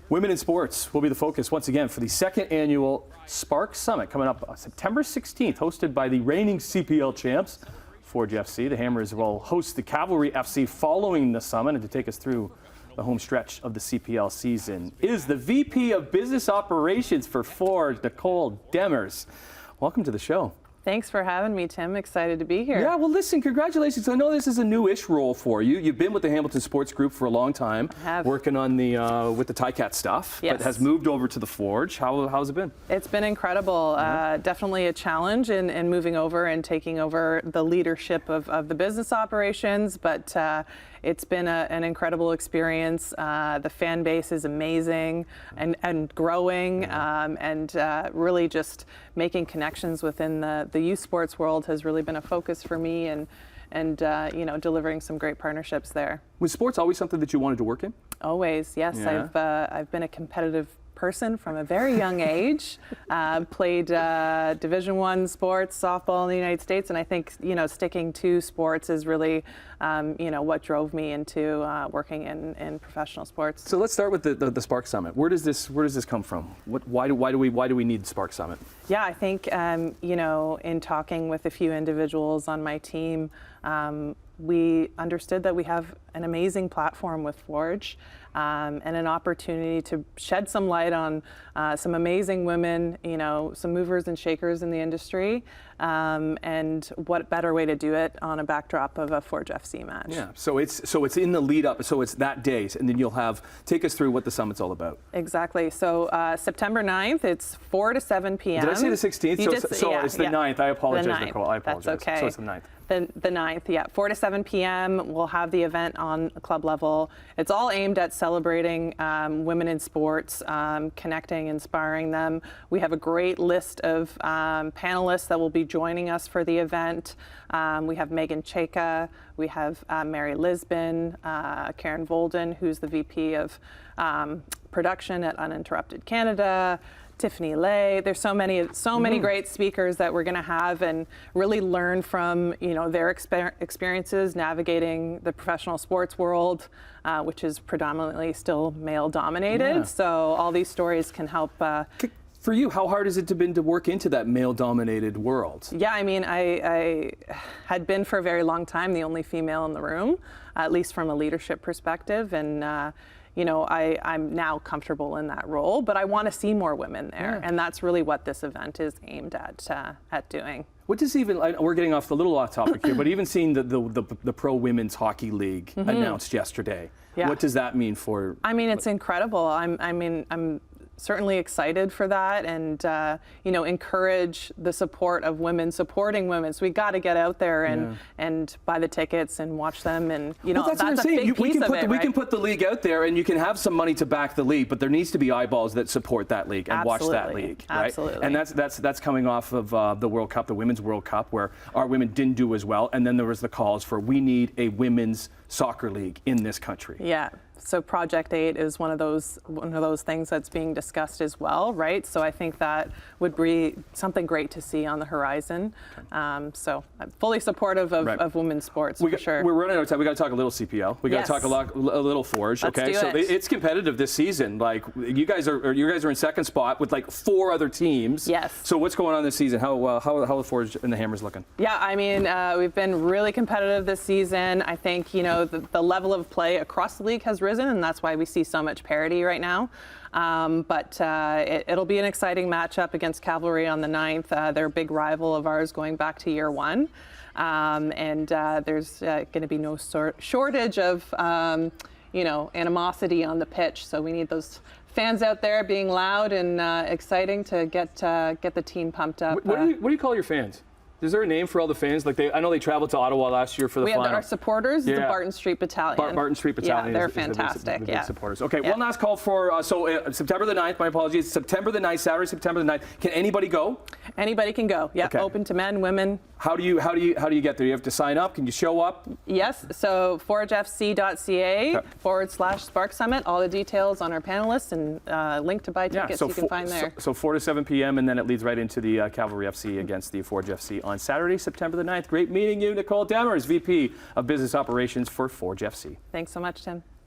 Women in sports will be the focus once again for the second annual Spark Summit coming up September 16th, hosted by the reigning CPL champs, Forge FC. The Hammers will host the Cavalry FC following the summit, and to take us through the home stretch of the CPL season is the VP of Business Operations for Forge, Nicole Demers. Welcome to the show. Thanks for having me, Tim. Excited to be here. Yeah, well, listen, congratulations. I know this is a new-ish role for you. You've been with the Hamilton Sports Group for a long time, working on the with the Ticat stuff, yes. But has moved over to the Forge. How's it been? It's been incredible. Definitely a challenge in moving over and taking over the leadership of the business operations, but it's been an incredible experience. The fan base is amazing and growing, and really just making connections within the youth sports world has really been a focus for me, and you know, delivering some great partnerships there. Was sports always something that you wanted to work in? Always, yes. Yeah. I've been a competitive person from a very young age. Played Division I sports, softball in the United States, and I think, you know, sticking to sports is really you know, what drove me into working in professional sports. So let's start with the Spark Summit. Where does this come from? Why do we need Spark Summit? Yeah, I think you know, in talking with a few individuals on my team, we understood that we have an amazing platform with Forge, and an opportunity to shed some light on some amazing women, you know, some movers and shakers in the industry, and what better way to do it on a backdrop of a Forge FC match. Yeah, so it's in the lead up, so it's that day, and then you'll take us through what the summit's all about. Exactly. So September 9th, it's 4 to 7 p.m. Did I say the 16th? Yeah, it's the 9th. I apologize, Nicole. I apologize. That's okay. So it's the 9th. The 9th, yeah. 4 to 7 p.m. We'll have the event on club level. It's all aimed at celebrating women in sports, connecting, inspiring them. We have a great list of panelists that will be joining us for the event. We have Megan Cheka, we have Mary Lisbon, Karen Volden, who's the VP of production at Uninterrupted Canada, Tiffany Lay. There's so many great speakers that we're going to have and really learn from, you know, their experiences navigating the professional sports world, which is predominantly still male dominated. Yeah. So all these stories can help. For you, how hard has it been to work into that male-dominated world? Yeah, I mean, I had been for a very long time the only female in the room, at least from a leadership perspective, and you know, I'm now comfortable in that role, but I want to see more women there, and that's really what this event is aimed at doing. What does we're getting off a little off topic here, but even seeing the Pro Women's Hockey League announced yesterday, what does that mean for? I mean, it's incredible. I'm certainly excited for that, and you know, encourage the support of women supporting women. So we got to get out there and buy the tickets and watch them, and you know, that's what I'm saying. We can put the league out there, and you can have some money to back the league, but there needs to be eyeballs that support that league and watch that league, right? Absolutely. And that's coming off of the World Cup, the Women's World Cup, where our women didn't do as well, and then there was the calls for we need a women's soccer league in this country. Yeah. So Project 8 is one of those things that's being discussed as well, right? So I think that would be something great to see on the horizon. So I'm fully supportive of women's sports, for sure. We're running out of time. We got to talk a little CPL. We got to talk a little Forge. Let's okay, do so it. It's competitive this season. Like you guys are in second spot with like 4 other teams. Yes. So what's going on this season? How are the Forge and the Hammers looking? Yeah, I mean, we've been really competitive this season. I think, you know, the level of play across the league has risen, and that's why we see so much parity right now. But it'll be an exciting matchup against Cavalry on the 9th. They're a big rival of ours going back to year 1. And there's going to be no shortage of, you know, animosity on the pitch. So we need those fans out there being loud and exciting to get the team pumped up. What do you call your fans? Is there a name for all the fans? Like I know they traveled to Ottawa last year for the final. We have our supporters, the Barton Street Battalion. Barton Street Battalion. Yeah, they're fantastic. The big supporters. Okay, one last call for September the 9th. My apologies. September the 9th, Saturday, September the 9th. Can anybody go? Anybody can go. Yeah, okay. Open to men, women. How do you get there? You have to sign up. Can you show up? Yes. So forgefc.ca/Spark Summit. All the details on our panelists and link to buy tickets you can find there. So 4 to 7 p.m. and then it leads right into the Cavalry FC against the Forge FC on Saturday, September the 9th. Great meeting you, Nicole Demers, VP of Business Operations for Forge FC. Thanks so much, Tim.